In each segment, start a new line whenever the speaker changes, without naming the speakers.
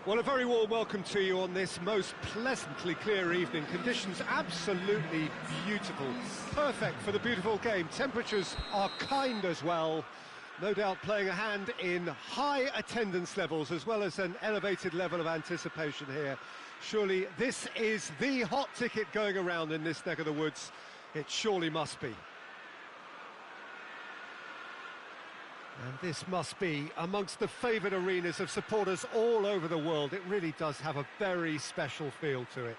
Well, a very warm welcome to you on this most pleasantly clear evening. Conditions absolutely beautiful. Perfect for the beautiful game. Temperatures are kind as well. No doubt playing a hand in high attendance levels as well as an elevated level of anticipation here. Surely this is the hot ticket going around in this neck of the woods. It surely must be. And this must be amongst the favoured arenas of supporters all over the world. It really does have a very special feel to it.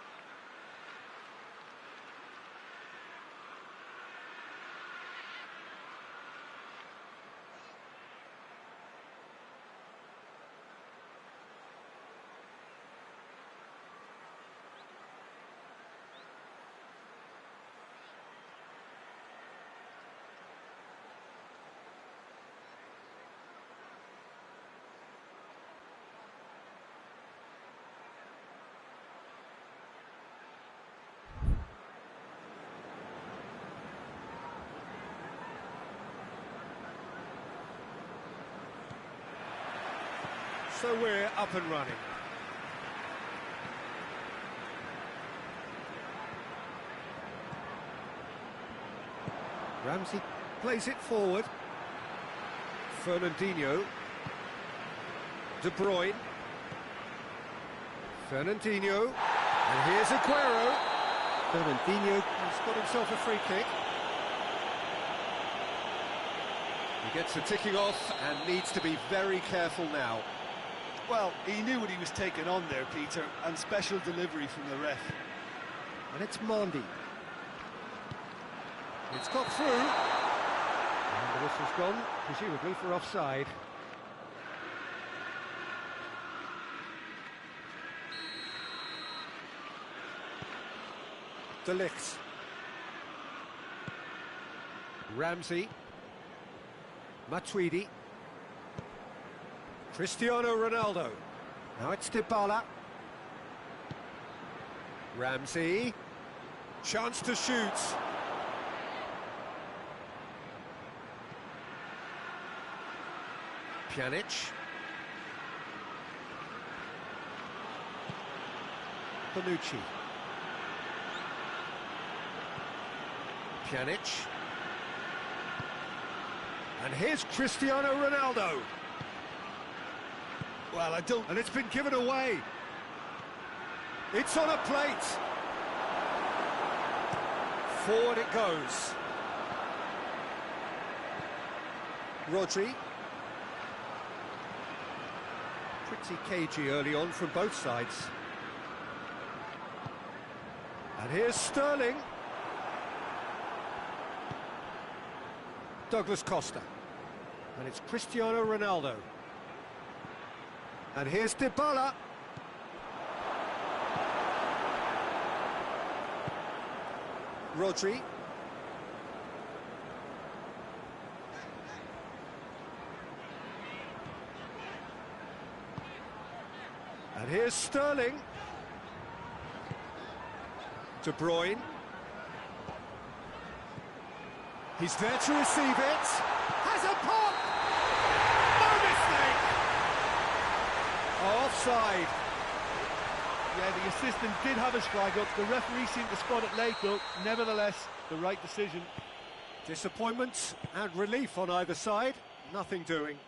So we're up and running. Ramsey plays it forward. Fernandinho. De Bruyne. Fernandinho. And here's Aguero. Fernandinho has got himself a free kick. He gets the ticking off and needs to be very careful now.
Well, he knew what he was taking on there, Peter, and special delivery from the ref.
And it's Mondi. It's got through. And the whistle's gone, presumably for offside. De Ligt. Ramsey. Matuidi. Cristiano Ronaldo. Now it's Dybala. Ramsey. Chance to shoot. Pjanic. Bonucci. Pjanic. And here's Cristiano Ronaldo.
Well, I don't...
And it's been given away. It's on a plate. Forward it goes. Rodri. Pretty cagey early on from both sides. And here's Sterling. Douglas Costa. And it's Cristiano Ronaldo. And here's Dybala. Rodri. And here's Sterling. De Bruyne. He's there to receive it. Has a pop! No mistake! Offside.
Yeah, the assistant did have a strike up. The referee seemed to spot it late, though. Nevertheless, the right decision.
Disappointment and relief on either side. Nothing doing.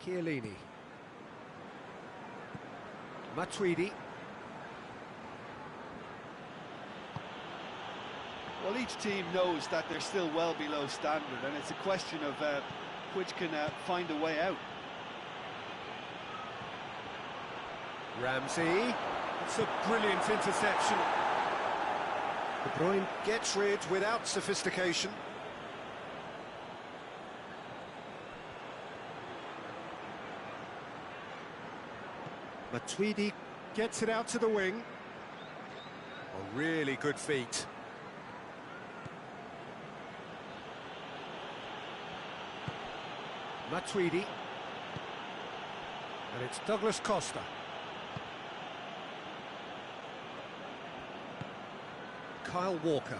Chiellini. Matuidi.
Well, each team knows that they're still well below standard, and it's a question of which can find a way out.
Ramsey. It's a brilliant interception. De Bruyne gets rid without sophistication. Matuidi gets it out to the wing. A really good feat. Matuidi. And it's Douglas Costa. Kyle Walker.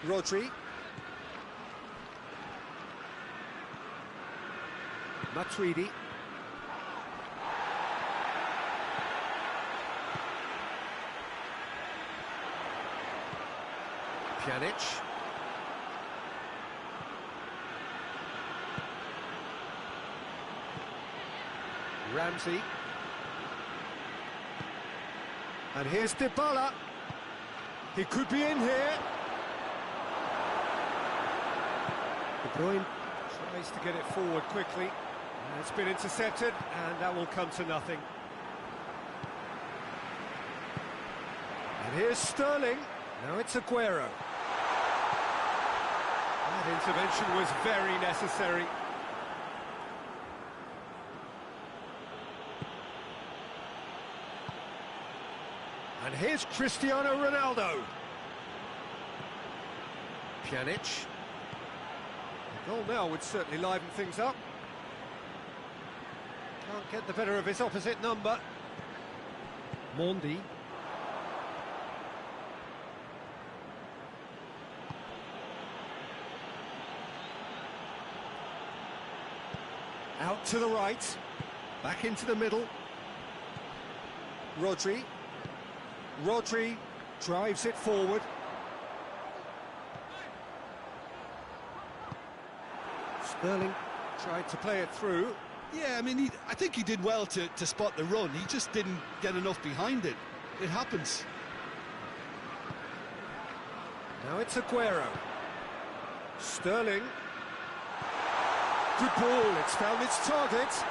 Rodri. Matuidi. Pjanic. Ramsey. And here's Dybala. He could be in here. De Bruyne tries to get it forward quickly. And it's been intercepted, and that will come to nothing. And here's Sterling. Now it's Aguero. That intervention was very necessary. And here's Cristiano Ronaldo. Pjanic. The goal now would certainly liven things up. Can't get the better of his opposite number. Mondi. Out to the right. Back into the middle. Rodri. Rodri drives it forward. Sterling tried to play it through.
Yeah, I mean, I think he did well to spot the run. He just didn't get enough behind it. It happens.
Now it's Aguero. Sterling. Good ball, it's found its target.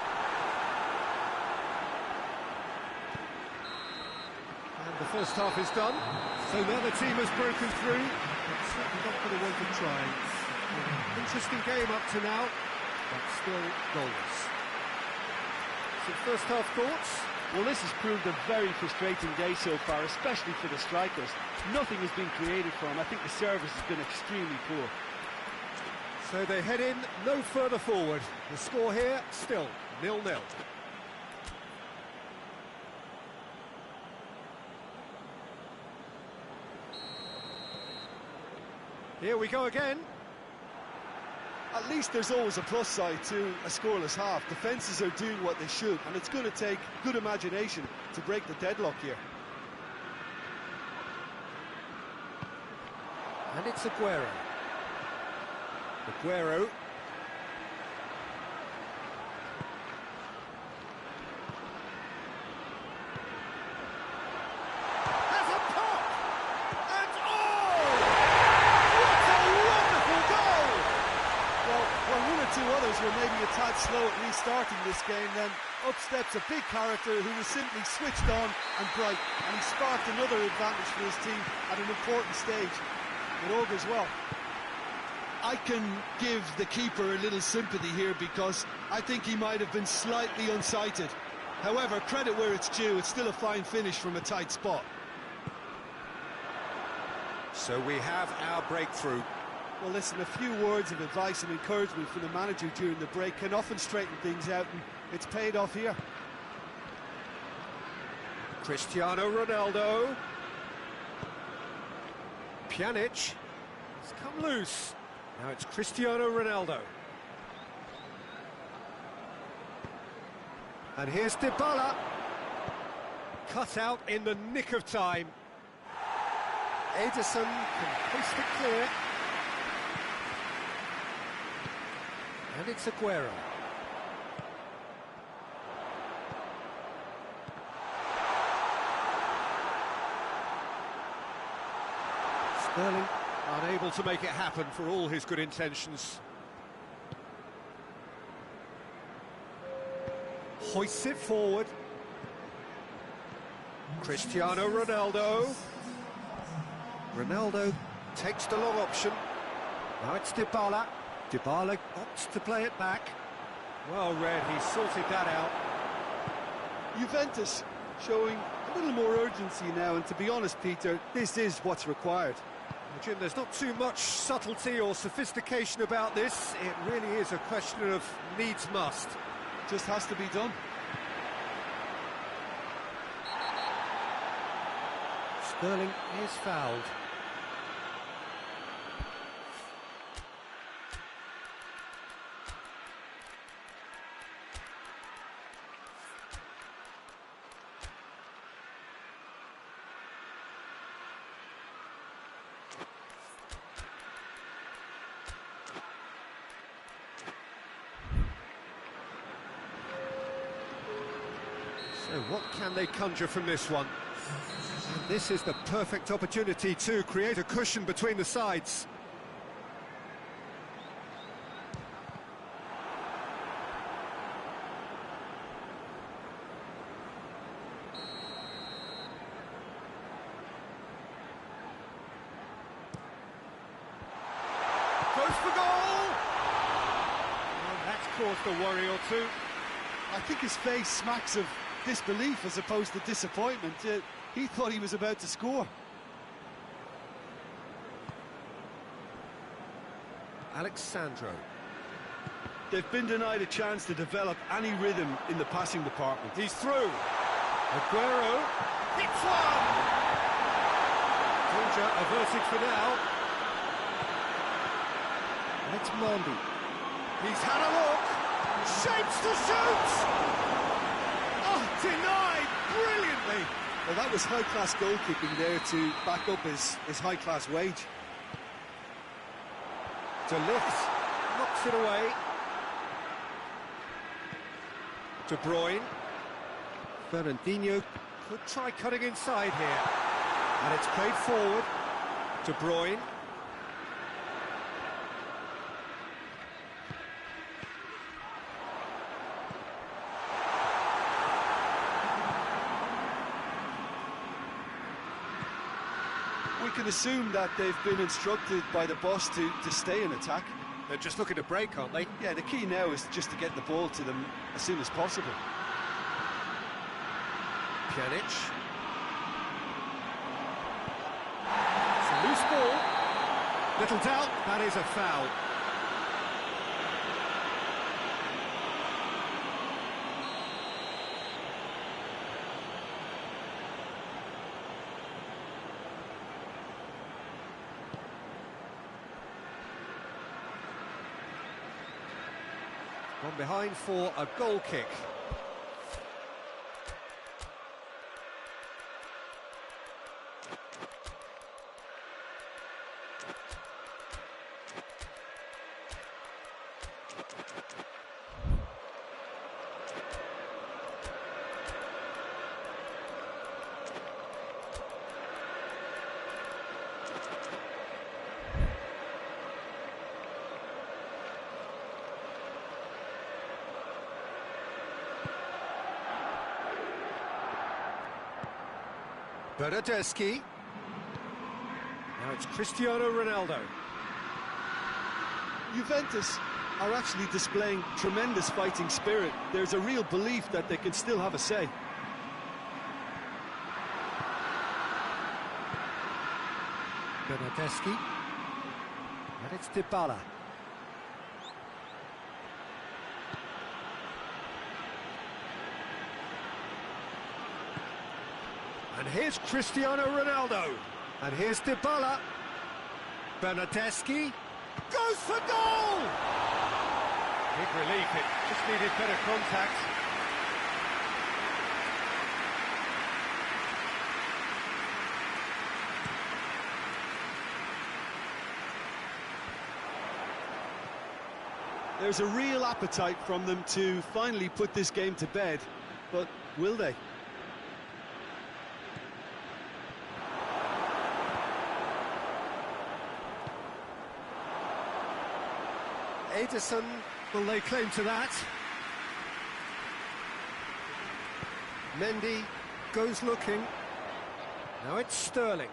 And the first half is done. So now the team has broken through. It's certainly not going to want to try. Interesting game up to now, but still goalless. So first half thoughts?
Well, this has proved a very frustrating day so far, especially for the strikers. Nothing has been created for them. I think the service has been extremely poor.
So they head in no further forward. The score here, still 0-0. Here we go again.
At least there's always a plus side to a scoreless half. Defences are doing what they should, and it's going to take good imagination to break the deadlock here.
And it's Aguero. Aguero. Has a pop! And oh! What a wonderful goal!
Well, one or two others were maybe a tad slow at restarting this game, then up steps a big character who was simply switched on and bright, and he sparked another advantage for his team at an important stage. It augurs well. I can give the keeper a little sympathy here because I think he might have been slightly unsighted. However, credit where it's due, it's still a fine finish from a tight spot.
So we have our breakthrough.
Well, listen, a few words of advice and encouragement from the manager during the break can often straighten things out, and it's paid off here.
Cristiano Ronaldo. Pjanic. It's come loose. Now it's Cristiano Ronaldo. And here's Dybala. Cut out in the nick of time. Ederson can hoist it clear. And it's Aguero. Sterling unable to make it happen for all his good intentions. Hoists it forward. Cristiano Ronaldo. Ronaldo takes the long option. Now it's Dybala. Dybala opts to play it back. Well read, he sorted that out.
Juventus showing a little more urgency now, and to be honest, Peter, this is what's required.
Jim, there's not too much subtlety or sophistication about this. It really is a question of needs must.
Just has to be done.
Sterling is fouled. So what can they conjure from this one? And this is the perfect opportunity to create a cushion between the sides. Goes for goal! Well, that's caused a worry or two.
I think his face smacks of disbelief as opposed to disappointment. He thought he was about to score.
Alexandro.
They've been denied a chance to develop any rhythm in the passing department.
He's through. Aguero hits one! Danger averted for now. And it's Mondi. He's had a look. Shapes to shoot! Oh, denied brilliantly!
Well, that was high-class goal-kicking there to back up his high-class wage.
De Ligt knocks it away. De Bruyne. Fernandinho could try cutting inside here. And it's played forward. De Bruyne.
We can assume that they've been instructed by the boss to stay in attack.
They're just looking to break, aren't they?
Yeah, the key now is just to get the ball to them as soon as possible.
Pjanic. It's a loose ball. Little doubt, that is a foul. Gone behind for a goal kick. Bernardeschi. Now it's Cristiano Ronaldo.
Juventus are actually displaying tremendous fighting spirit. There's a real belief that they can still have a say.
Bernardeschi. And it's Dybala. And here's Cristiano Ronaldo. And here's Dybala. Bernardeschi goes for goal! Big relief, it just needed better contact.
There's a real appetite from them to finally put this game to bed, but will they?
Ederson will lay claim to that. Mendy goes looking. Now it's Sterling.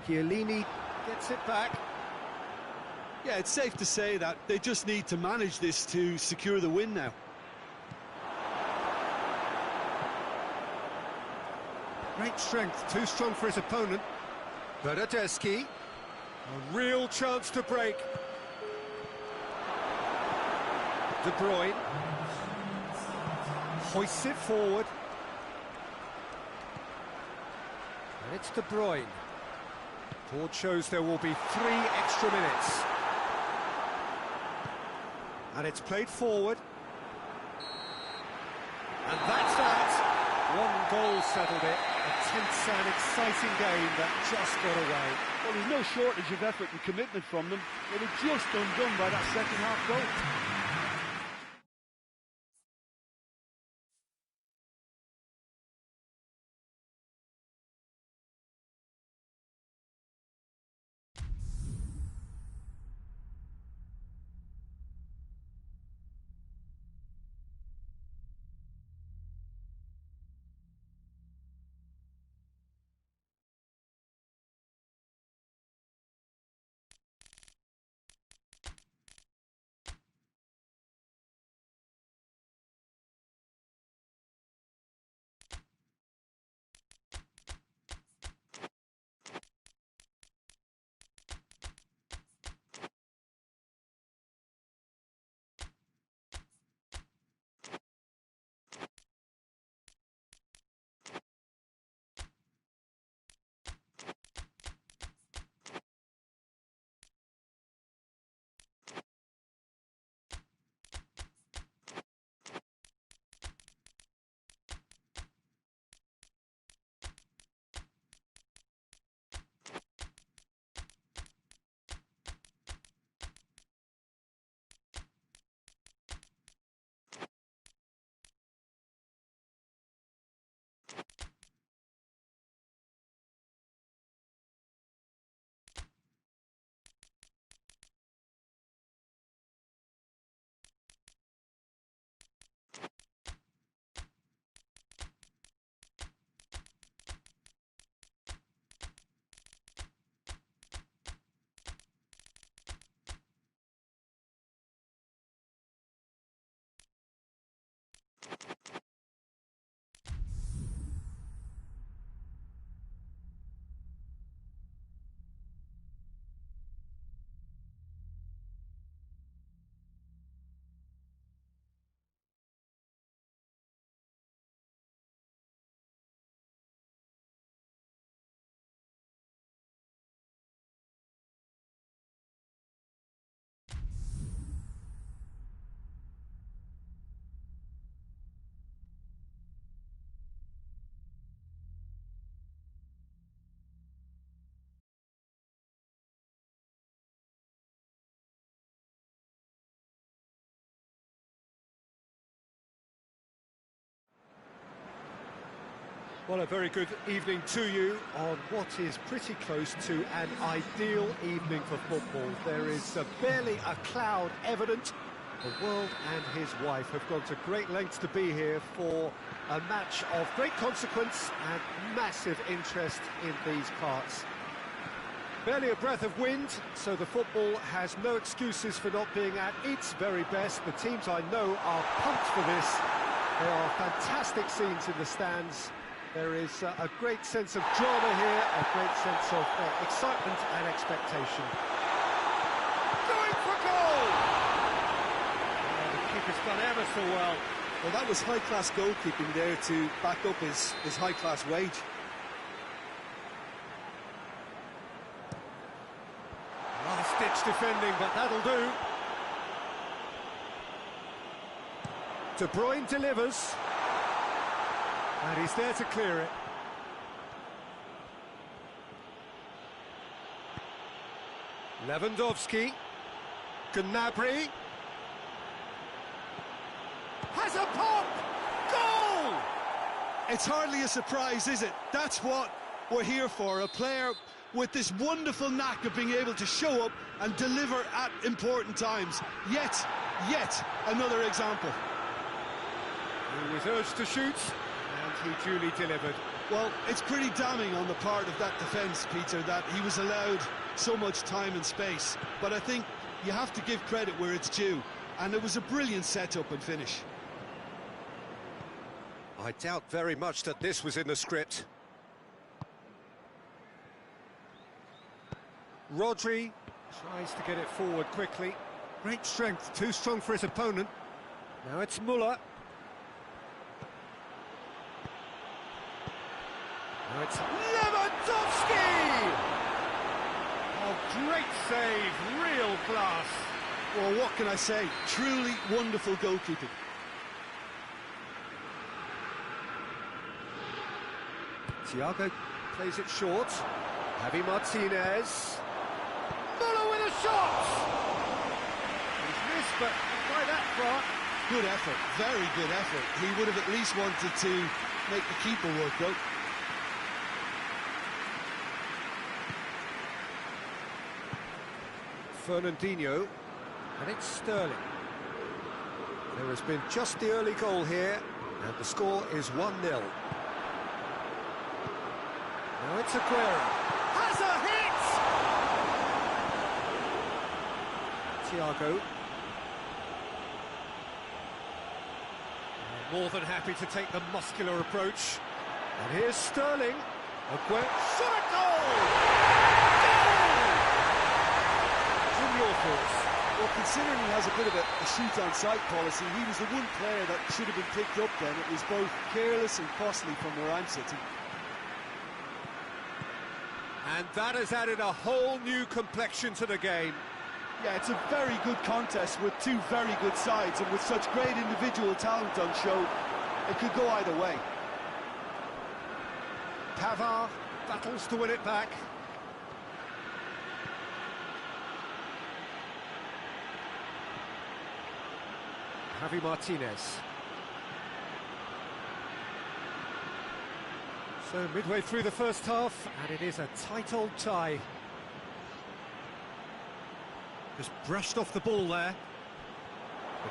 Chiellini gets it back.
Yeah, it's safe to say that they just need to manage this to secure the win now.
Great strength, too strong for his opponent. Bernardeschi. A real chance to break. De Bruyne hoists it forward. And it's De Bruyne. Board shows there will be 3 extra minutes. And it's played forward. And that's that. 1 goal settled it. A tense and exciting game that just got away.
Well, there's no shortage of effort and commitment from them. They were just undone by that second half goal.
Well, a very good evening to you on what is pretty close to an ideal evening for football. There is barely a cloud evident. The world and his wife have gone to great lengths to be here for a match of great consequence and massive interest in these parts. Barely a breath of wind, so the football has no excuses for not being at its very best. The teams I know are pumped for this. There are fantastic scenes in the stands. There is a great sense of drama here, a great sense of excitement and expectation.
Going for goal!
The keeper's done ever so well.
Well, that was high-class goalkeeping there to back up his high-class wage.
Last-ditch defending, but that'll do. De Bruyne delivers. And he's there to clear it. Lewandowski. Gnabry. Has a pop! Goal!
It's hardly a surprise, is it? That's what we're here for. A player with this wonderful knack of being able to show up and deliver at important times. Yet another example.
He was urged to shoot. And he duly delivered.
Well, it's pretty damning on the part of that defence, Peter, that he was allowed so much time and space. But I think you have to give credit where it's due. And it was a brilliant setup and finish.
I doubt very much that this was in the script. Rodri tries to get it forward quickly. Great strength, too strong for his opponent. Now it's Muller. Now it's Lewandowski! Oh, great save, real class.
Well, what can I say? Truly wonderful goalkeeping.
Thiago plays it short. Javi Martinez. Muller with a shot! He's missed, but by that far.
Good effort, very good effort. He would have at least wanted to make the keeper work, though.
Fernandinho, and it's Sterling. There has been just the early goal here, and the score is 1-0. Now it's Aguero. Has a hit! Thiago. More than happy to take the muscular approach. And here's Sterling. Aguero. Shot a goal! Your thoughts?
Well, considering he has a bit of a shoot-on-sight policy, he was the one player that should have been picked up then. It was both careless and costly from where I'm sitting.
And that has added a whole new complexion to the game.
Yeah, it's a very good contest with two very good sides, and with such great individual talent on show, it could go either way.
Pavard battles to win it back. Javi Martinez. So midway through the first half, and it is a tight old tie. Just brushed off the ball there.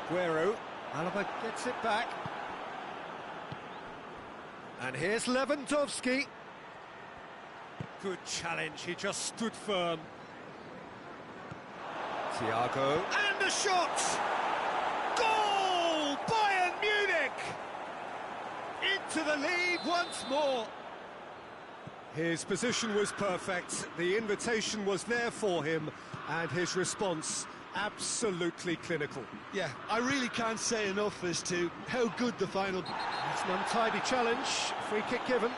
Aguero. Alaba gets it back. And here's Lewandowski. Good challenge, he just stood firm. Thiago. And a shot! Goal! Bayern Munich! to the lead once more. His position was perfect, the invitation was there for him, and his response absolutely clinical.
Yeah, I really can't say enough as to how good the final...
It's an untidy challenge, free kick given.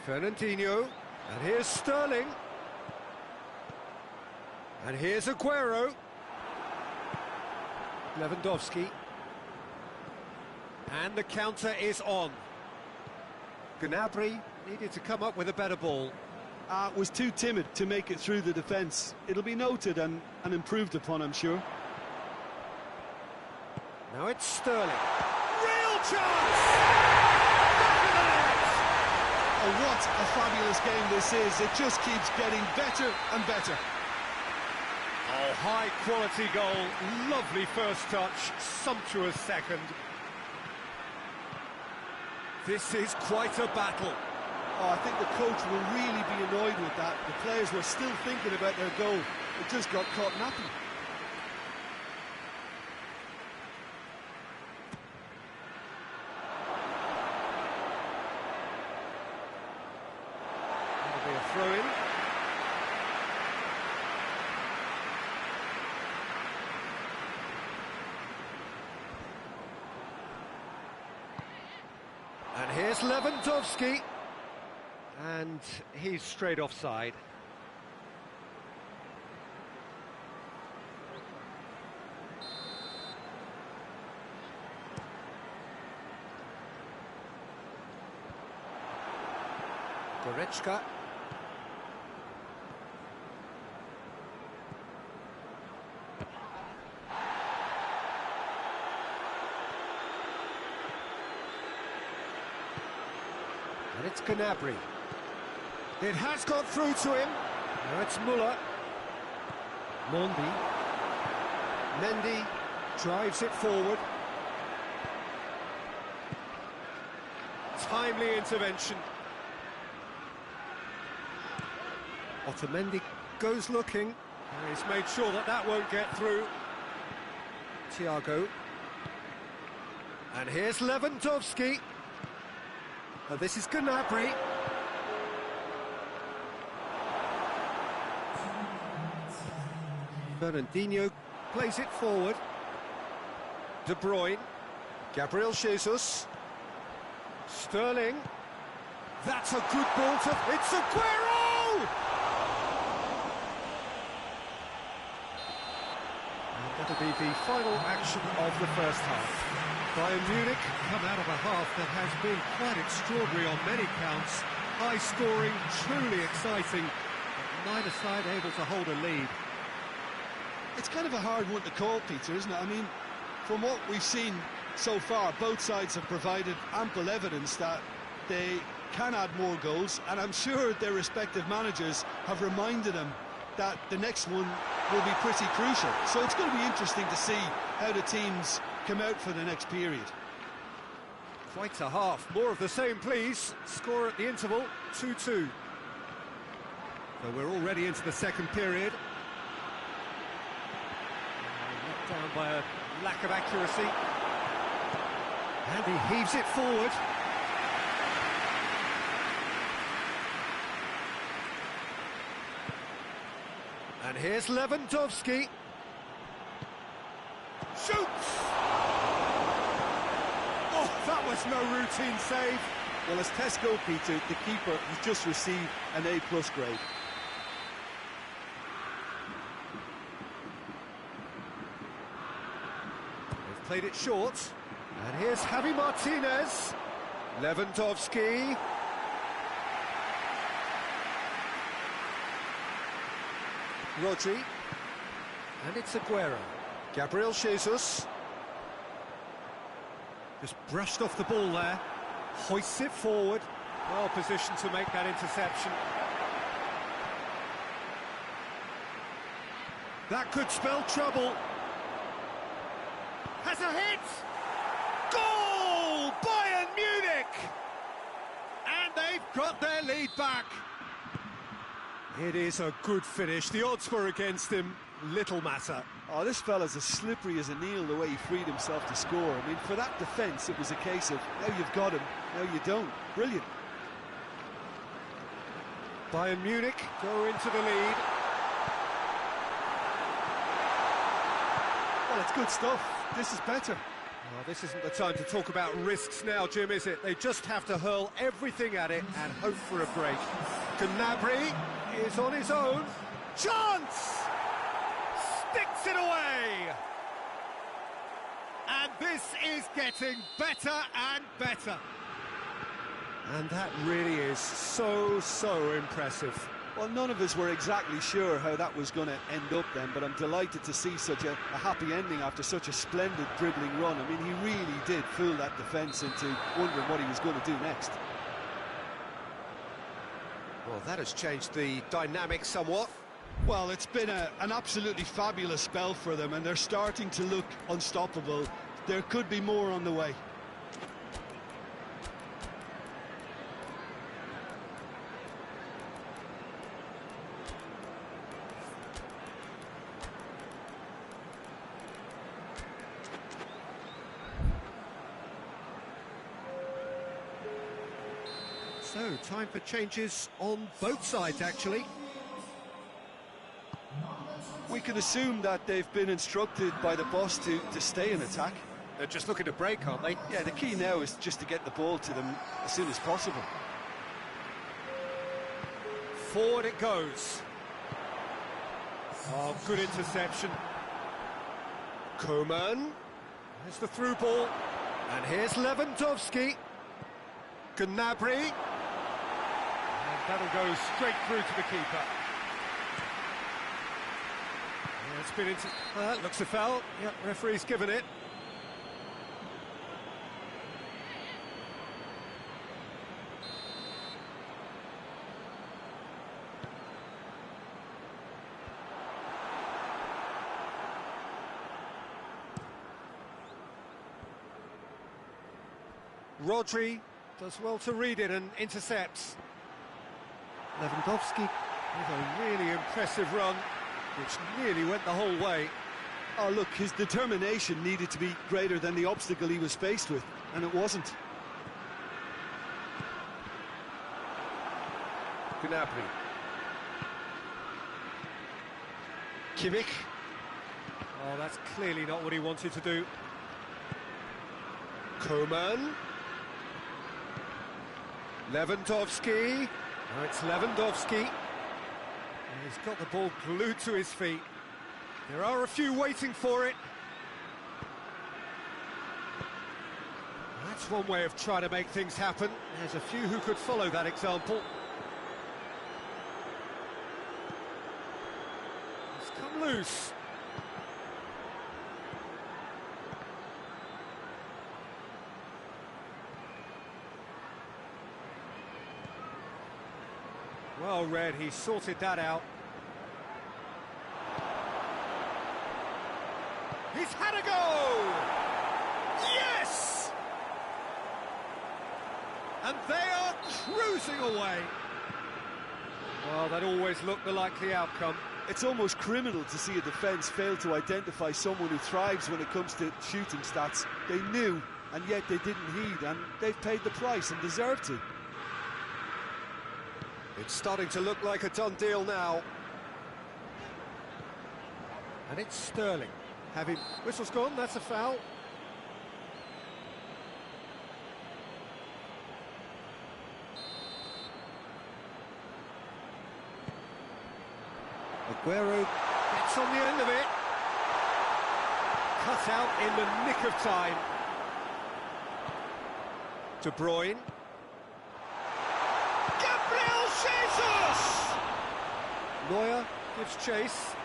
Fernandinho, and here's Sterling. And here's Aguero. Lewandowski. And the counter is on. Gnabry needed to come up with a better ball.
Was too timid to make it through the defence. It'll be noted and improved upon, I'm sure.
Now it's Sterling. Real chance!
Oh, what a fabulous game this is. It just keeps getting better and better.
Oh, high-quality goal. Lovely first touch, sumptuous second. This is quite a battle.
Oh, I think the coach will really be annoyed with that. The players were still thinking about their goal. It just got caught napping.
That'll be a throw-in. And here's Lewandowski. And he's straight offside. Goretzka. And it's Gnabry. It has got through to him. Now it's Muller. Mondi. Mendy drives it forward. Timely intervention. Otamendi goes looking. And he's made sure that that won't get through. Thiago. And here's Lewandowski. Oh, this is Gnabry. Fernandinho plays it forward. De Bruyne. Gabriel Jesus. Sterling. That's a good ball to... It's Aguero! And that'll be the final action of the first half. Bayern Munich come out of a half that has been quite extraordinary on many counts. High scoring, truly exciting. But neither side able to hold a lead.
It's kind of a hard one to call, Peter, isn't it? I mean, from what we've seen so far, both sides have provided ample evidence that they can add more goals, and I'm sure their respective managers have reminded them that the next one will be pretty crucial. So it's going to be interesting to see how the teams come out for the next period.
Quite a half. More of the same, please. Score at the interval, 2-2. So we're already into the second period. Knocked down by a lack of accuracy. And he heaves it forward. And here's Lewandowski. Shoots! Oh, that was no routine save.
Well, as test goal, Peter, the keeper has just received an A+ grade.
They've played it short. And here's Javi Martinez. Lewandowski. Rodri. And it's Aguero. Gabriel Jesus. Just brushed off the ball there. Hoists it forward. Well positioned to make that interception. That could spell trouble. Has a hit! Goal! Bayern Munich! And they've got their lead back. It is a good finish. The odds were against him. Little matter.
Oh, this fella's as slippery as an eel the way he freed himself to score. I mean, for that defence, it was a case of, now you've got him, now you don't. Brilliant.
Bayern Munich go into the lead.
Well, it's good stuff. This is better.
Well, this isn't the time to talk about risks now, Jim, is it? They just have to hurl everything at it and hope for a break. Gnabry is on his own. Chance! Sticks it away! And this is getting better and better. And that really is so impressive.
Well, none of us were exactly sure how that was going to end up then, but I'm delighted to see such a happy ending after such a splendid dribbling run. I mean, he really did fool that defence into wondering what he was going to do next.
Well, that has changed the dynamic somewhat.
Well, it's been an absolutely fabulous spell for them, and they're starting to look unstoppable. There could be more on the way.
So, time for changes on both sides, actually.
We can assume that they've been instructed by the boss to stay in attack.
They're just looking to break, aren't they?
Yeah, the key now is just to get the ball to them as soon as possible.
Forward it goes. Oh, good interception. Coman. There's the through ball. And here's Lewandowski. Gnabry. And that'll go straight through to the keeper. Yeah, it's been into... that looks a foul. Yep, referee's given it. Rodri does well to read it and intercepts. Lewandowski with a really impressive run, which nearly went the whole way.
Oh, look, his determination needed to be greater than the obstacle he was faced with, and it wasn't.
Gnabry. Kimmich. Oh, that's clearly not what he wanted to do. Coman. Lewandowski. Oh, it's Lewandowski. He's got the ball glued to his feet. There are a few waiting for it. That's one way of trying to make things happen. There's a few who could follow that example. It's come loose. Well read, he sorted that out. He's had a go! Yes! And they are cruising away. Well, that always looked the likely outcome.
It's almost criminal to see a defence fail to identify someone who thrives when it comes to shooting stats. They knew, and yet they didn't heed, and they've paid the price and deserve to.
It's starting to look like a done deal now. And it's Sterling. Whistle's gone, that's a foul. Aguero gets on the end of it. Cut out in the nick of time. De Bruyne. Jesus! Neuer gives chase.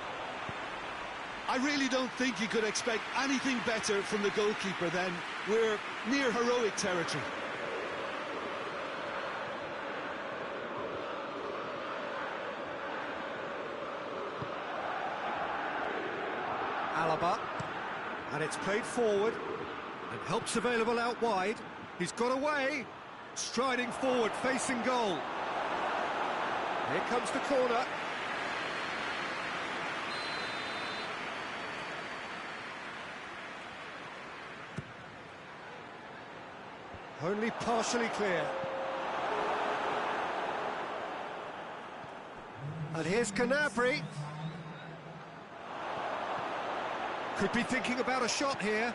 I really don't think you could expect anything better from the goalkeeper then. We're near heroic territory.
Alaba. And it's played forward. And help's available out wide. He's got away. Striding forward, facing goal. Here comes the corner. Only partially clear. And here's Canapri. Could be thinking about a shot here.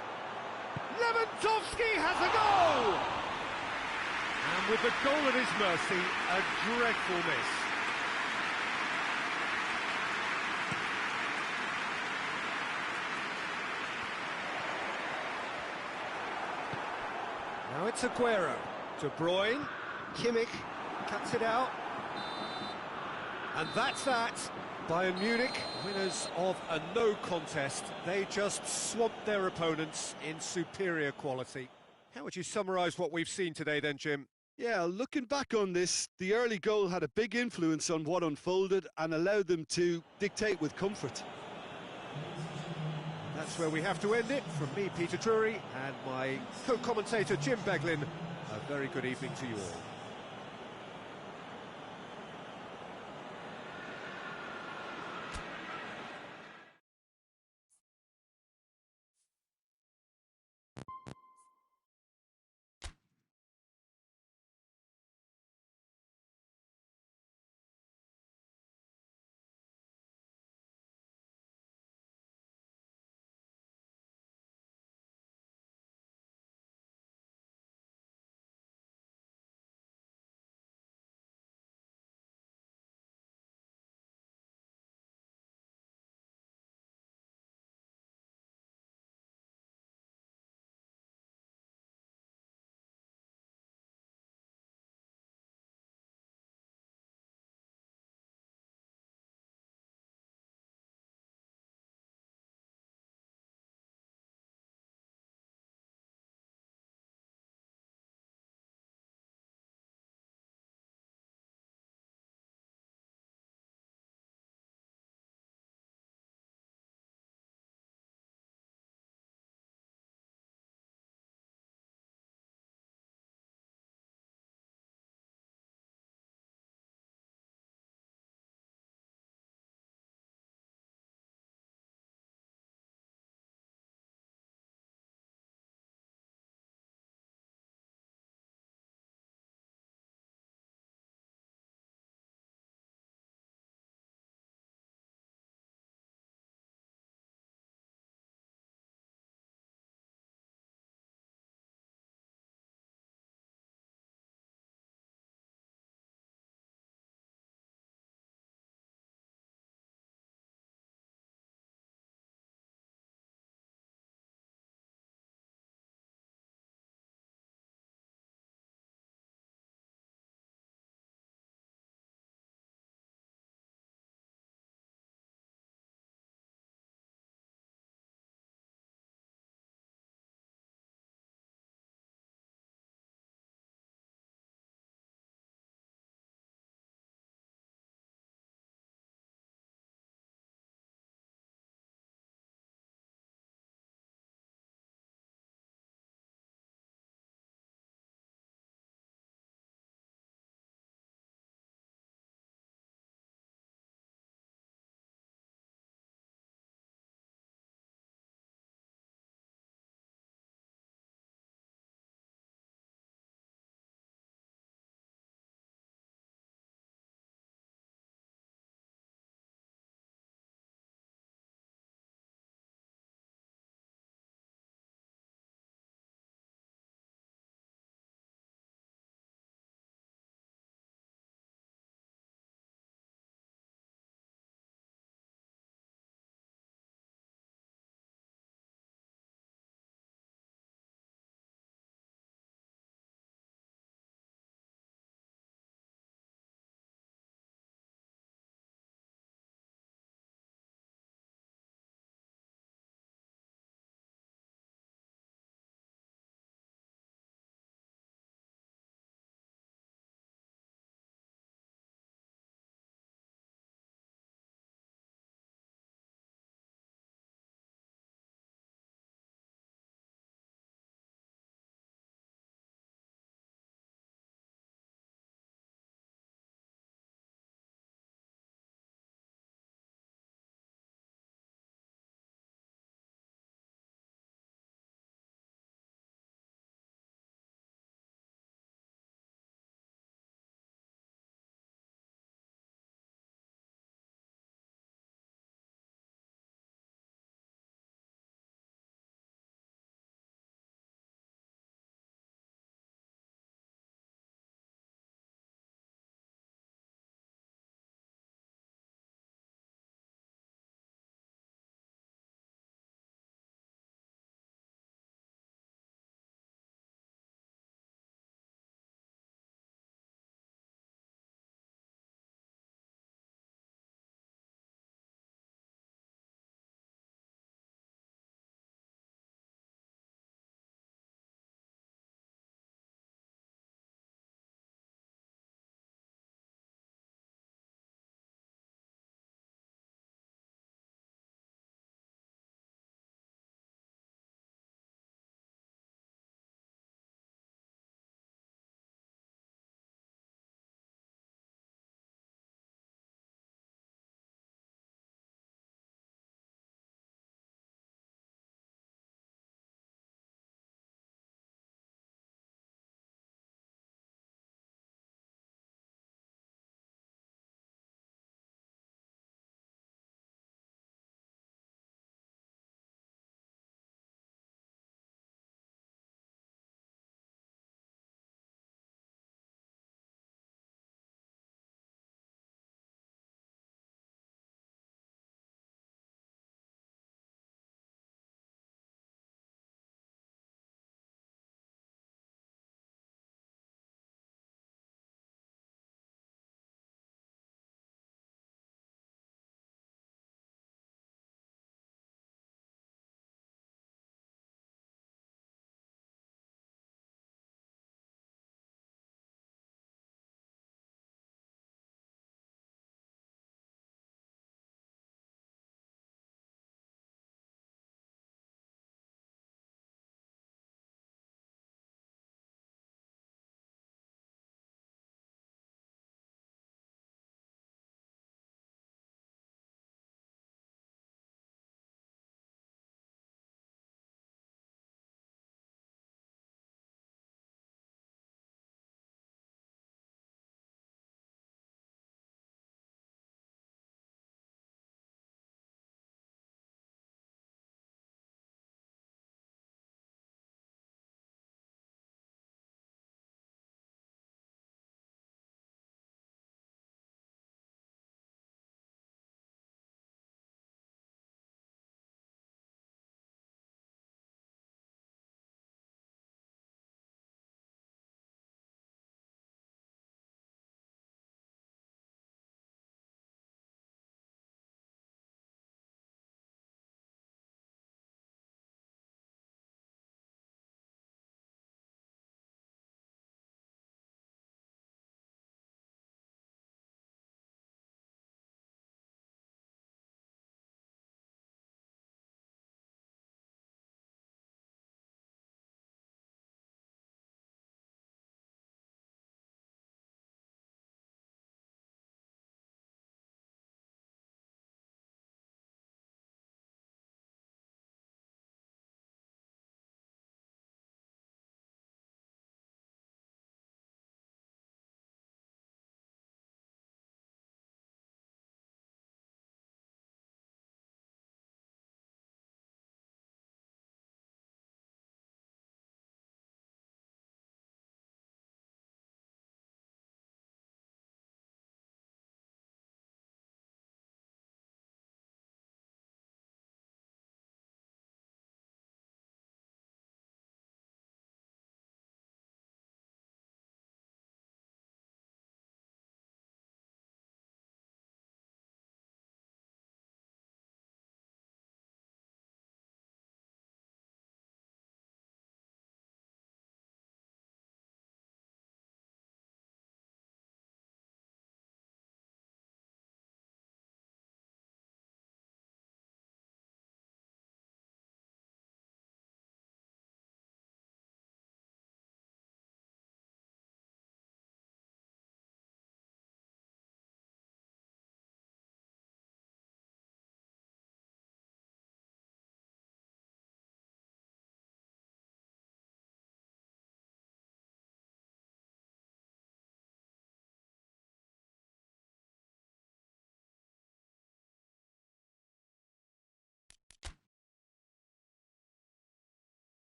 Lewandowski has a goal! And with the goal at his mercy, a dreadful miss. Now it's Aguero. De Bruyne. Kimmich cuts it out. And that's that. Bayern Munich, winners of a no contest. They just swamped their opponents in superior quality. How would you summarise what we've seen today then, Jim?
Yeah, looking back on this, the early goal had a big influence on what unfolded and allowed them to dictate with comfort.
That's where we have to end it. From me, Peter Drury, and my co-commentator, Jim Beglin, a very good evening to you all.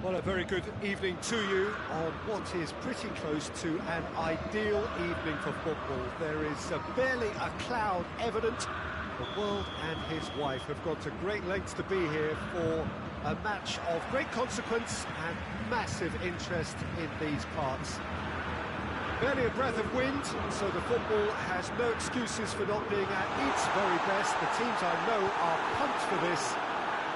Well, a very good evening to you on what is pretty close to an ideal evening for football. There is barely a cloud evident. The world and his wife have gone to great lengths to be here for a match of great consequence and massive interest in these parts. Barely a breath of wind, so the football has no excuses for not being at its very best. The teams I know are pumped for this.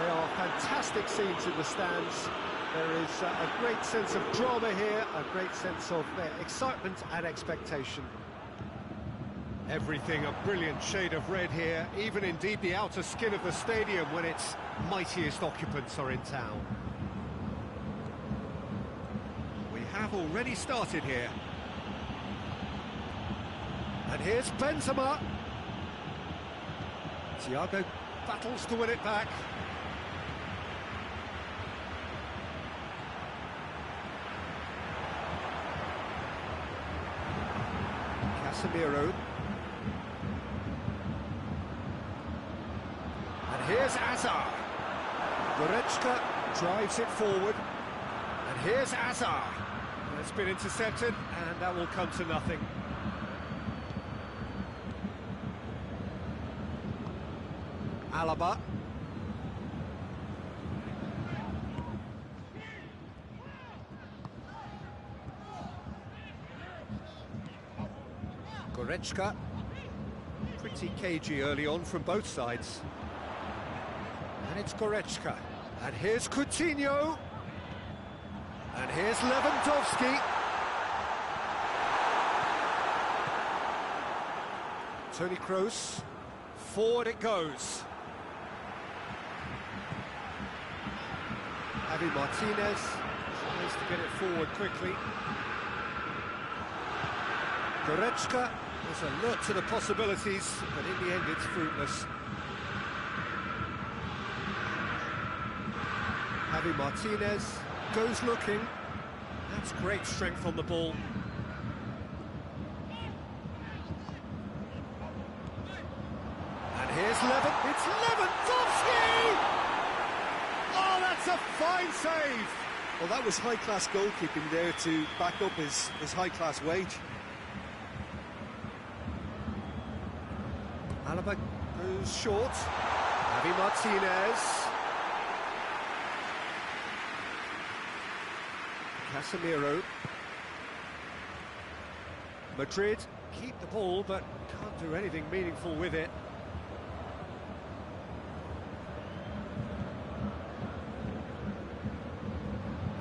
There are fantastic scenes in the stands. There is a great sense of drama here, a great sense of excitement and expectation. Everything a brilliant shade of red here, even indeed the outer skin of the stadium when its mightiest occupants are in town. We have already started here. And here's Benzema. Thiago battles to win it back. Casemiro. And here's Hazard. Goretzka drives it forward. And here's Hazard. It's been intercepted, and that will come to nothing. Alaba. Goretzka. Pretty cagey early on from both sides. And it's Goretzka. And here's Coutinho. And here's Lewandowski. Tony Kroos. Forward it goes. Javi Martinez tries to get it forward quickly. Goretzka is alert to the possibilities, but in the end it's fruitless. Javi Martinez goes looking. That's great strength on the ball. And here's it's Lewandowski! Oh, that's a fine save!
Well, that was high-class goalkeeping there to back up his high-class wage.
Alaba goes short. Javi Martinez. Casemiro. Madrid keep the ball, but can't do anything meaningful with it.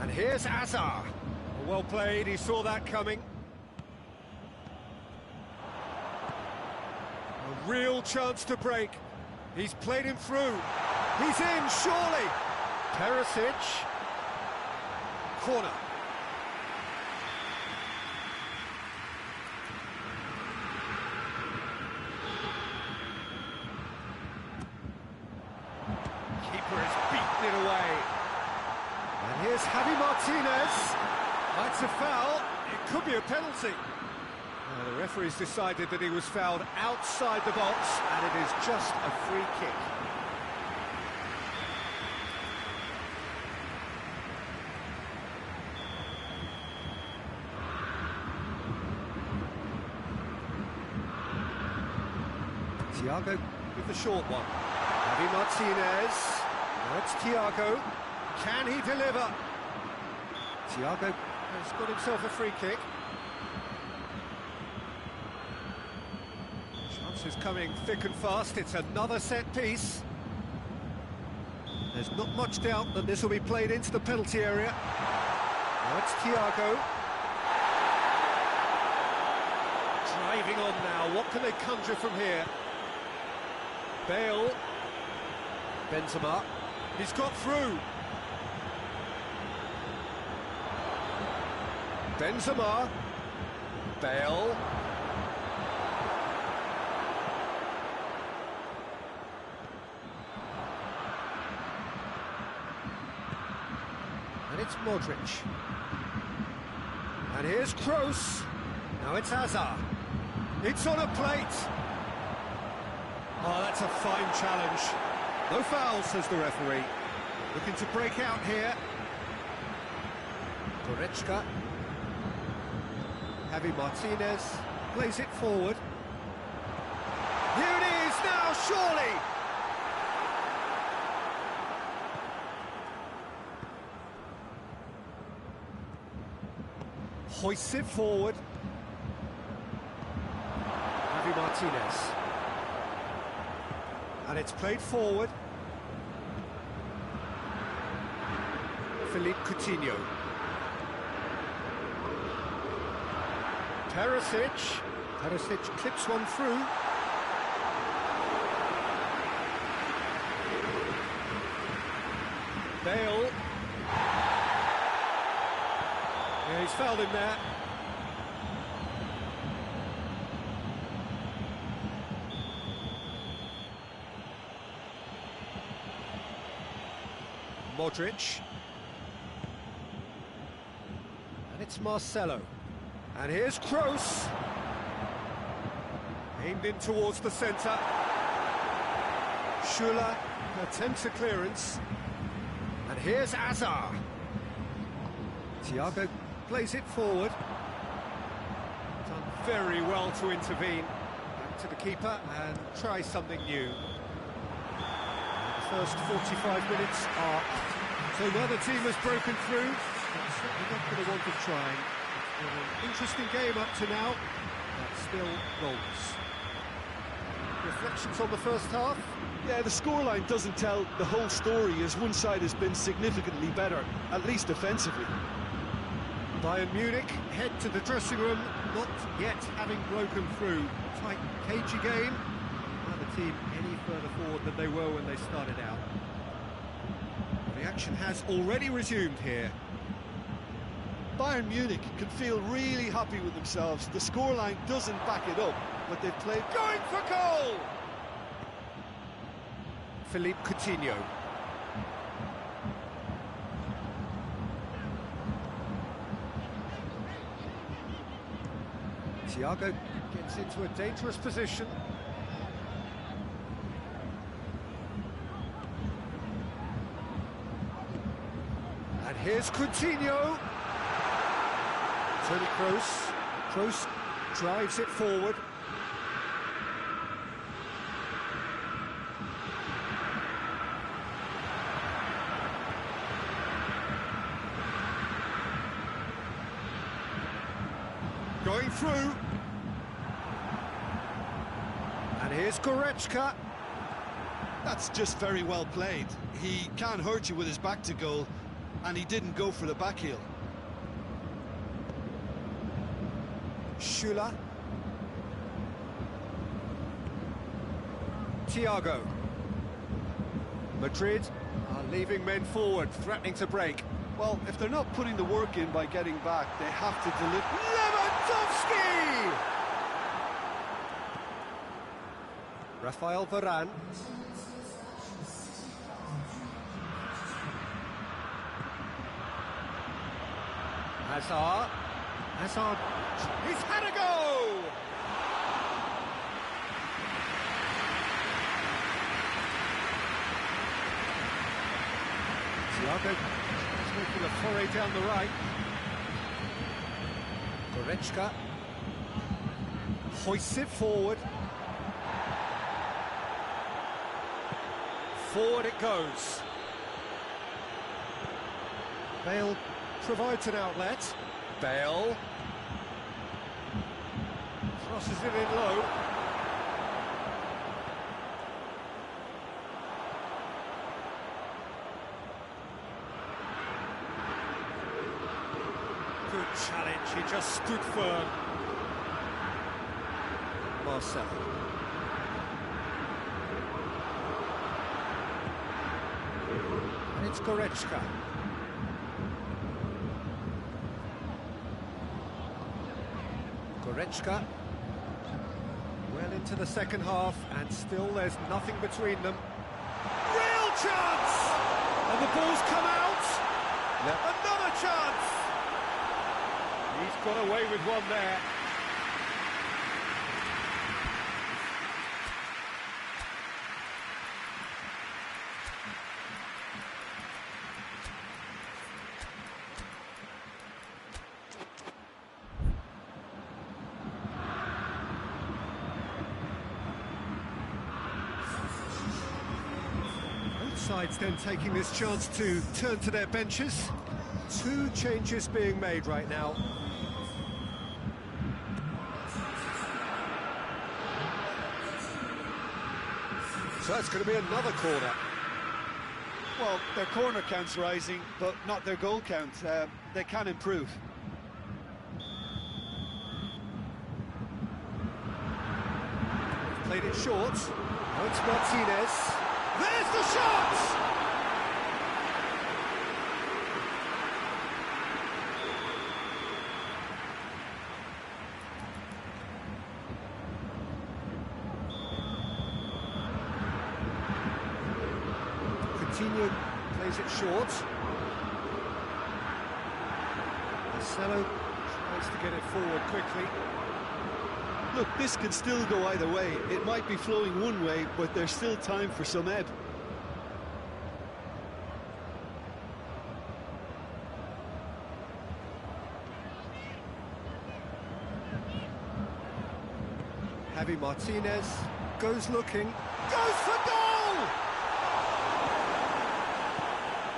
And here's Hazard. Well played, he saw that coming. A real chance to break. He's played him through. He's in, surely. Perisic. Corner. Keeper has beaten it away. And here's Javi Martinez. That's a foul. It could be a penalty. The referee's decided that he was fouled outside the box, and it is just a free kick. Thiago with the short one. Javi Martinez. Now it's Thiago. Can he deliver? Thiago has got himself a free kick. Chance is coming thick and fast. It's another set piece. There's not much doubt that this will be played into the penalty area. Now it's Thiago. Driving on now. What can they conjure from here? Bale. Benzema. He's got through. Benzema. Bale. And it's Modric. And here's Kroos. Now it's Hazard. It's on a plate. Oh, that's a fine challenge. No foul, says the referee. Looking to break out here. Goretzka. Javi Martinez plays it forward. Here it is now, surely! Hoists it forward. Javi Martinez. And it's played forward. Philippe Coutinho. Perisic clips one through. Bale. Yeah, he's fouled him there. Modric. And it's Marcelo. And here's Kroos. Aimed in towards the centre. Schüller attempts a clearance. And here's Azar. Thiago plays it forward. Done very well to intervene. Back to the keeper and try something new. The first 45 minutes are... So the other team has broken through. But certainly not going to want of trying. It's been an interesting game up to now, but still goals. Reflections on the first half?
Yeah, the scoreline doesn't tell the whole story, as one side has been significantly better, at least offensively.
Bayern Munich head to the dressing room, not yet having broken through. Tight, cagey game. Neither team any further forward than they were when they started out. The action has already resumed here.
Bayern Munich can feel really happy with themselves. The scoreline doesn't back it up, but they've played...
Going for goal! Philippe Coutinho. Thiago gets into a dangerous position. And here's Coutinho. Tony Kroos. Kroos drives it forward. Going through. And here's Goretzka.
That's just very well played. He can't hurt you with his back to goal, and he didn't go for the back heel.
Schüller. Thiago. Madrid are leaving men forward, threatening to break.
Well, if they're not putting the work in by getting back, they have to deliver.
Lewandowski! Rafael Varane. Hazard. He's had a go! Thiago is making a foray down the right. Goretzka hoists it forward. Forward it goes. Bale provides an outlet. Bale crosses it in low. Good challenge, he just stood firm. Marcelo. And it's Goretzka. Goretzka. Well into the second half, and still there's nothing between them. Real chance! And the ball's come out. Another chance! He's got away with one there. sides then taking this chance to turn to their benches. Two changes being made right now. So that's going to be another corner.
Well, their corner count's rising, but not their goal count. They can improve.
Played it short. Now it's Martinez. There's the shot! Coutinho plays it short. Marcelo tries to get it forward quickly.
Look, this can still go either way. It might be flowing one way, but there's still time for some ebb.
Javi Martinez goes looking, goes for goal!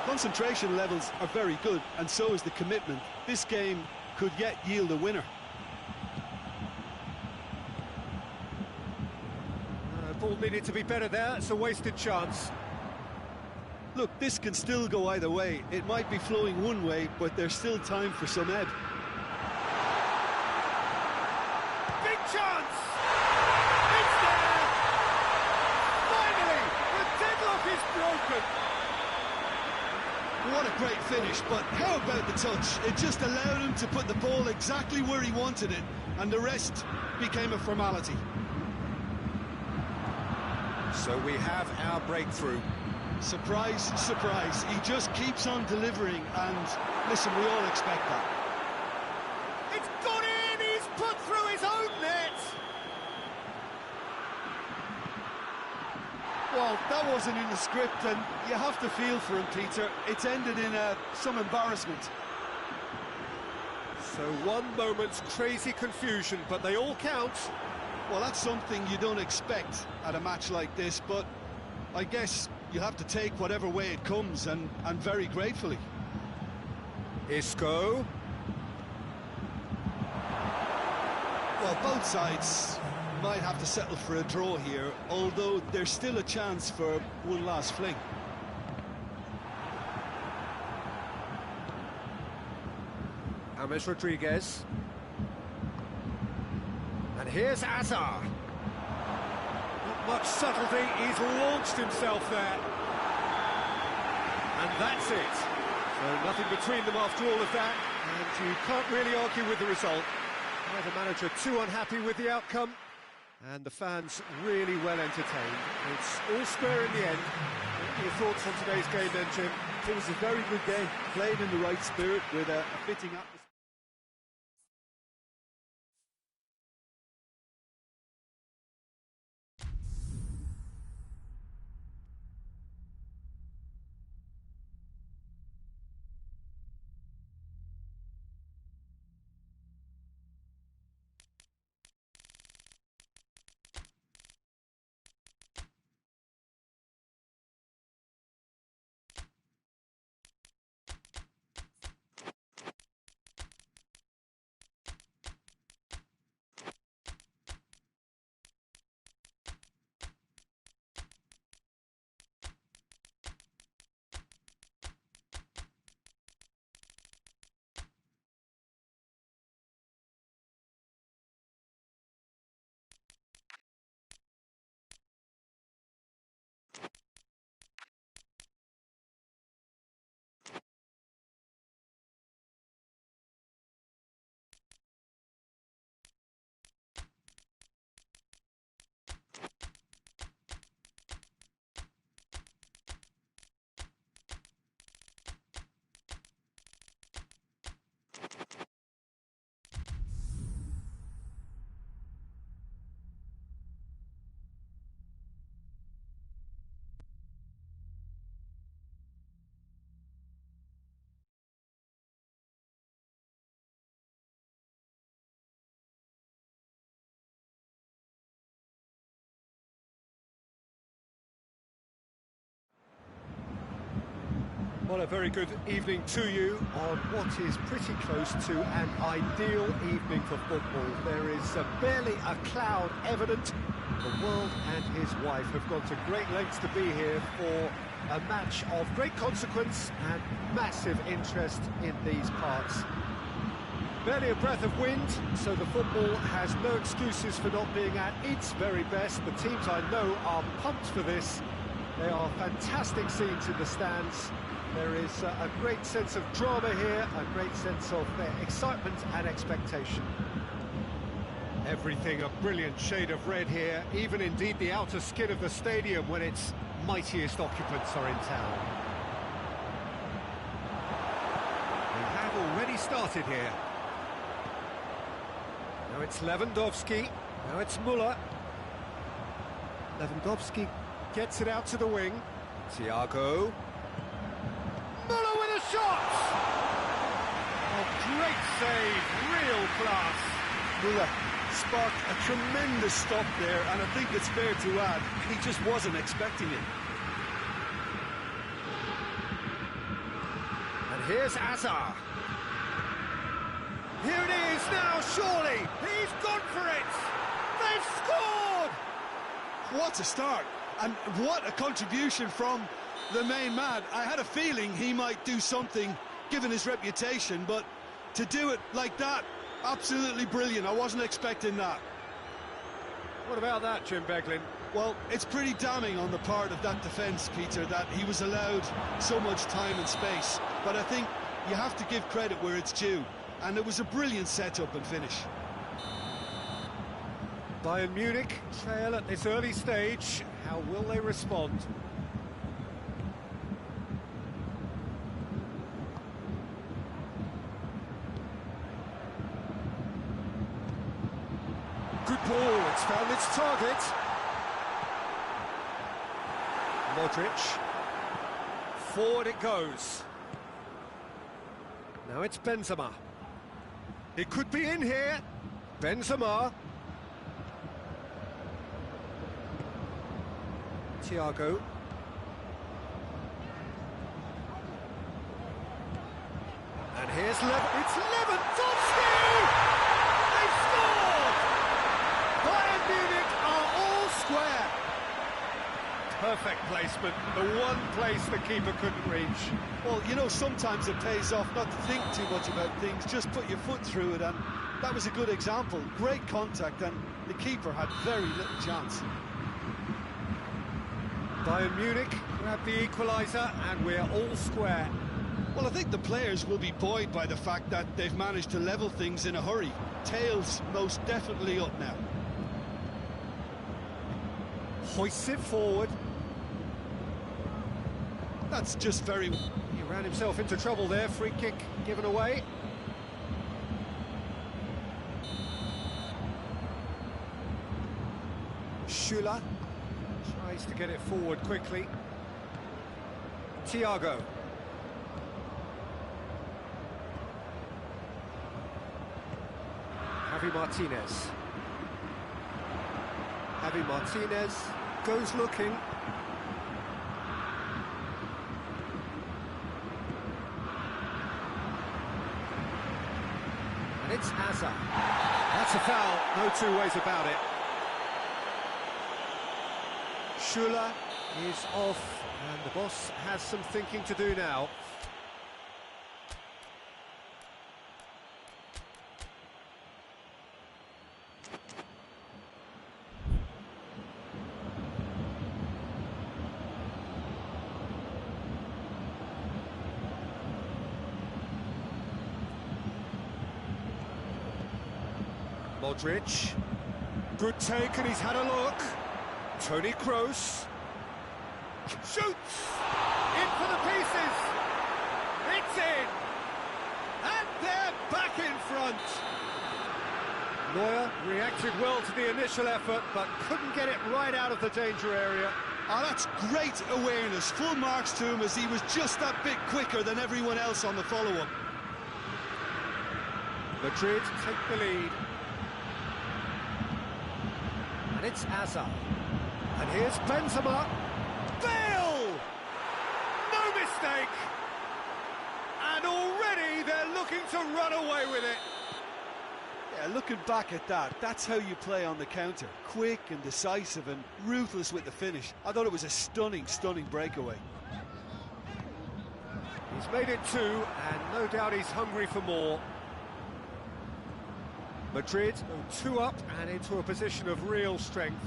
Concentration levels are very good, and so is the commitment. This game could yet yield a winner.
Ball needed to be better there, it's a wasted chance.
Look, this can still go either way. It might be flowing one way, but there's still time for some ebb.
Big chance! It's there! Finally, the deadlock is broken!
What a great finish, but how about the touch? It just allowed him to put the ball exactly where he wanted it, and the rest became a formality.
So we have our breakthrough.
Surprise, surprise. He just keeps on delivering, and listen, we all expect that.
It's gone in! He's put through his own net!
Well, that wasn't in the script, and you have to feel for him, Peter. It's ended in some embarrassment.
So one moment's crazy confusion, but they all count.
Well, that's something you don't expect at a match like this, but I guess you have to take whatever way it comes, and very gratefully.
Isco.
Well, both sides might have to settle for a draw here, although there's still a chance for one last fling.
James Rodriguez. And here's Azar. Not much subtlety, he's launched himself there. And that's it. So nothing between them after all of that, and you can't really argue with the result. Neither manager too unhappy with the outcome, and the fans really well entertained. It's all square in the end. What are your thoughts on today's game then, Jim?
It was a very good game, played in the right spirit with a fitting atmosphere.
Well, a very good evening to you on what is pretty close to an ideal evening for football. There is barely a cloud evident. The world and his wife have gone to great lengths to be here for a match of great consequence and massive interest in these parts. Barely a breath of wind, so the football has no excuses for not being at its very best. The teams I know are pumped for this. They are fantastic scenes in the stands. There is a great sense of drama here, a great sense of excitement and expectation. Everything a brilliant shade of red here, even indeed the outer skin of the stadium when its mightiest occupants are in town. We have already started here. Now it's Lewandowski, now it's Müller. Lewandowski gets it out to the wing. Thiago. Müller with a shot! Oh, great save, real class.
Müller sparked a tremendous stop there, and I think it's fair to add, he just wasn't expecting it.
And here's Hazard. Here it is now, surely! He's gone for it! They've scored!
What a start, and what a contribution from the main man. I had a feeling he might do something, given his reputation, but to do it like that, absolutely brilliant. I wasn't expecting that.
What about that, Jim Beglin?
Well, it's pretty damning on the part of that defence, Peter, that he was allowed so much time and space. But I think you have to give credit where it's due, and it was a brilliant setup and finish.
Bayern Munich trail at this early stage. How will they respond? Good ball, it's found its target. Modric. Forward it goes. Now it's Benzema. It could be in here. Benzema. Thiago. And here's it's Lewandowski! They've scored! Bayern Munich are all square. Perfect placement, the one place the keeper couldn't reach.
Well, you know, sometimes it pays off not to think too much about things, just put your foot through it, and that was a good example. Great contact, and the keeper had very little chance.
Bayern Munich grab the equaliser, and we're all square.
Well, I think the players will be buoyed by the fact that they've managed to level things in a hurry. Tails most definitely up now.
Hoists it forward.
That's just very...
He ran himself into trouble there, free kick given away. Schüller tries to get it forward quickly. Thiago. Javi Martinez. Javi Martinez goes looking. And it's Hazard. That's a foul, no two ways about it. Schüller is off, and the boss has some thinking to do now. Modric, good take, and he's had a look. Tony Kroos shoots in for the pieces. It's in, and they're back in front. Neuer reacted well to the initial effort, but couldn't get it right out of the danger area.
Oh, that's great awareness. Full marks to him, as he was just that bit quicker than everyone else on the follow-up.
Madrid take the lead. And it's Hazard. And here's Benzema. Bale! No mistake!
Yeah, looking back at that, that's how you play on the counter. Quick and decisive and ruthless with the finish. I thought it was a stunning, stunning breakaway.
He's made it 2, and no doubt he's hungry for more. Madrid 2 up and into a position of real strength.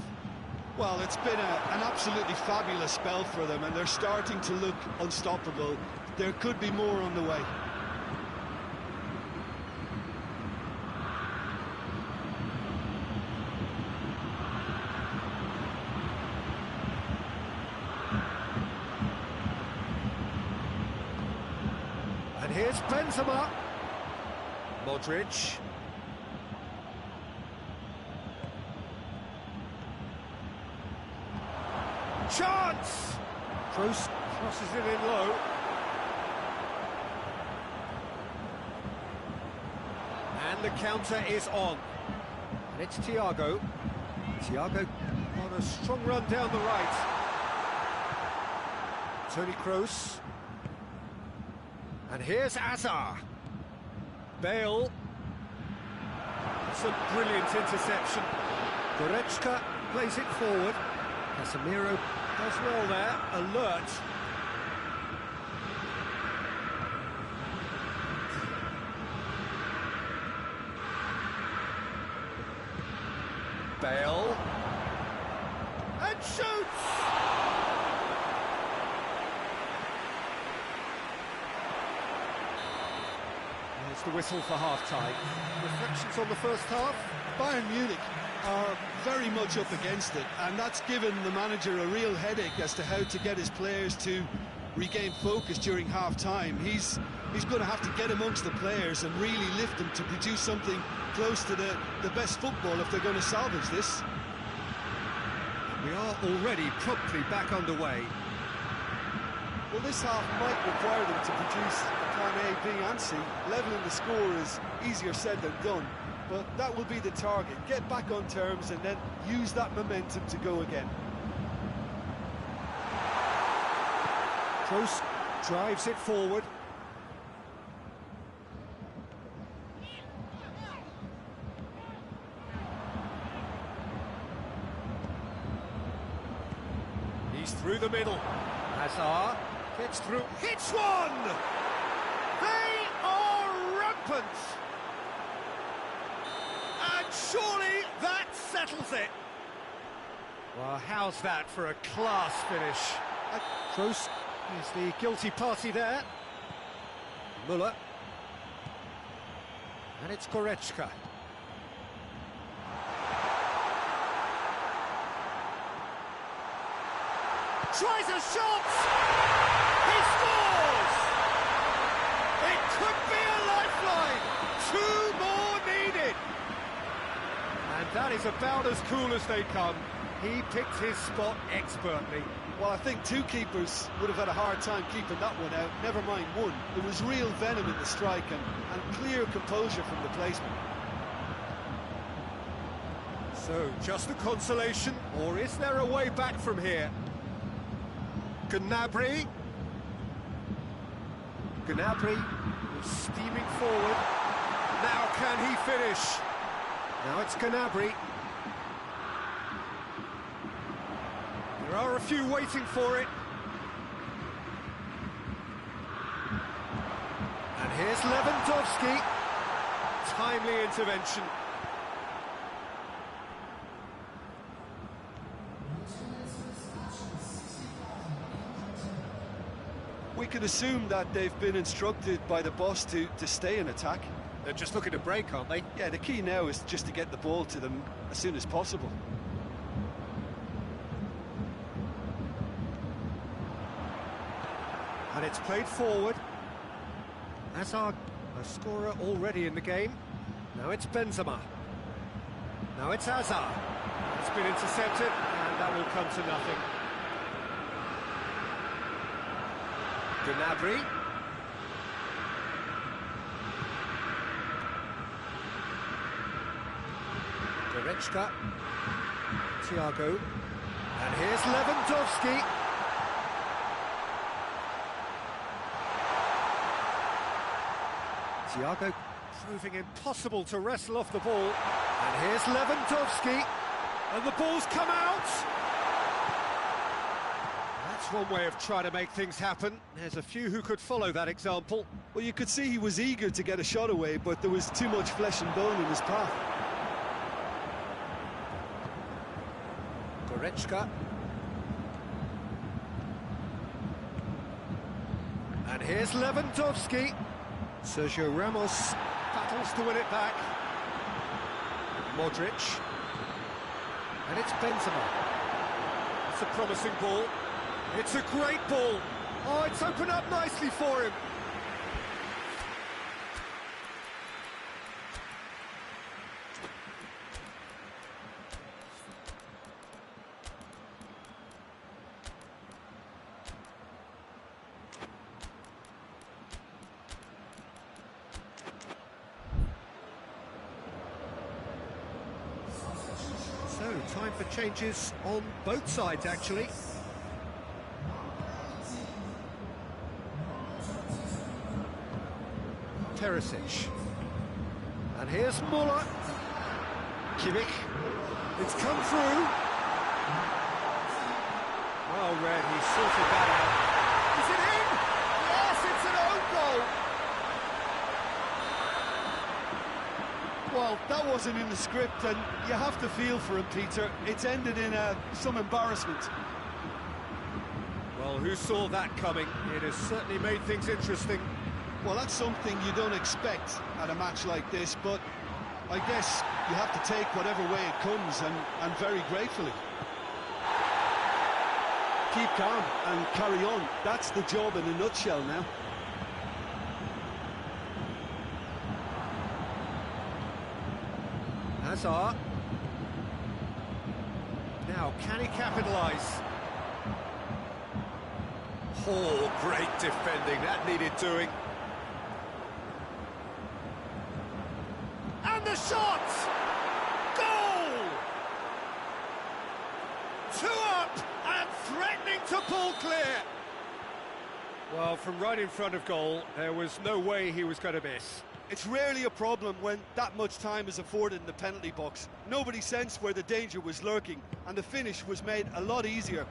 Well, it's been an absolutely fabulous spell for them, and they're starting to look unstoppable. There could be more on the way.
And here's Benzema. Modric. Chance! Kroos crosses it in low. And the counter is on. And it's Thiago. Thiago on a strong run down the right. Tony Kroos. And here's Azar. Bale. It's a brilliant interception. Goretzka plays it forward. Casemiro does well there, alert. Bale. And shoots! There's the whistle for half-time. Reflections on the first half?
Bayern Munich are very much up against it, and that's given the manager a real headache as to how to get his players to regain focus during half-time. He's going to have to get amongst the players and really lift them to produce something close to the best football if they're going to salvage this.
We are already promptly back underway.
Well, this half might require them to produce plan A, B and C. Levelling the score is easier said than done, but that will be the target. Get back on terms and then use that momentum to go again.
Kroos drives it forward. He's through the middle. Hazard gets through, hits one! They are rampant! And surely that settles it. Well, how's that for a class finish? Kroos is the guilty party there. Müller. And it's Goretzka. Tries a shot! He scores! It could be a lifeline! 2 more needed! And that is about as cool as they come. He picked his spot expertly.
Well, I think 2 keepers would have had a hard time keeping that one out, never mind 1. There was real venom in the strike and clear composure from the placement.
So, just a consolation, or is there a way back from here? Gnabry. Gnabry is steaming forward. Now can he finish? Now it's Gnabry. There are a few waiting for it. And here's Lewandowski. Timely intervention.
We can assume that they've been instructed by the boss to stay in attack.
They're just looking to break, aren't they?
Yeah, the key now is just to get the ball to them as soon as possible.
And it's played forward. Hazard, a scorer already in the game. Now it's Benzema. Now it's Hazard. It's been intercepted, and that will come to nothing. Gnabry. Goretzka. Thiago. And here's Lewandowski. Thiago Proving impossible to wrestle off the ball. And here's Lewandowski. And the ball's come out. That's one way of trying to make things happen. There's a few who could follow that example.
Well, you could see he was eager to get a shot away, but there was too much flesh and bone in his path.
Goretzka. And here's Lewandowski. Sergio Ramos battles to win it back. Modric. And it's Benzema. It's a promising ball. It's a great ball. Oh, it's opened up nicely for him. So, time for changes on both sides, actually. Perisic. And here's Muller. Kimmich. It's come through. Well read, he sorted that out. Is it in? Yes, it's an own goal.
Well, that wasn't in the script, and you have to feel for him, Peter. It's ended in some embarrassment.
Well, who saw that coming? It has certainly made things interesting.
Well, that's something you don't expect at a match like this, but I guess you have to take whatever way it comes, and very gratefully. Keep calm and carry on. That's the job in a nutshell now.
Hazard. Now, can he capitalise? Oh, great defending. That needed doing. And the shot! Goal! 2 up and threatening to pull clear. Well, from right in front of goal, there was no way he was going to miss.
It's rarely a problem when that much time is afforded in the penalty box. Nobody sensed where the danger was lurking, and the finish was made a lot easier.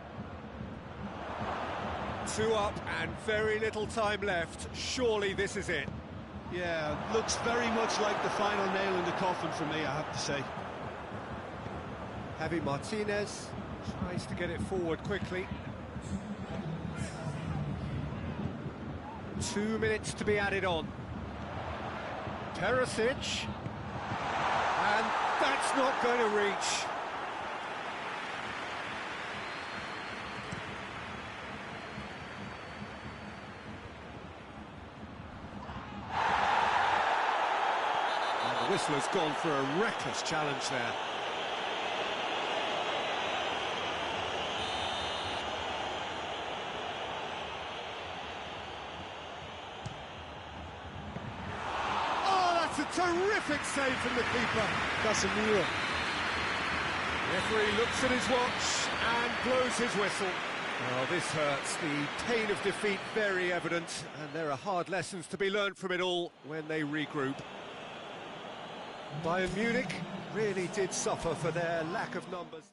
2 up and very little time left. Surely this is it.
Yeah, looks very much like the final nail in the coffin for me, I have to say.
Javi Martinez tries to get it forward quickly. 2 minutes to be added on. Perisic. And that's not going to reach. The whistle has gone for a reckless challenge there. Oh, that's a terrific save from the keeper.
Casemiro.
Referee looks at his watch and blows his whistle. Well, this hurts. The pain of defeat very evident, and there are hard lessons to be learned from it all when they regroup. Bayern Munich really did suffer for their lack of numbers.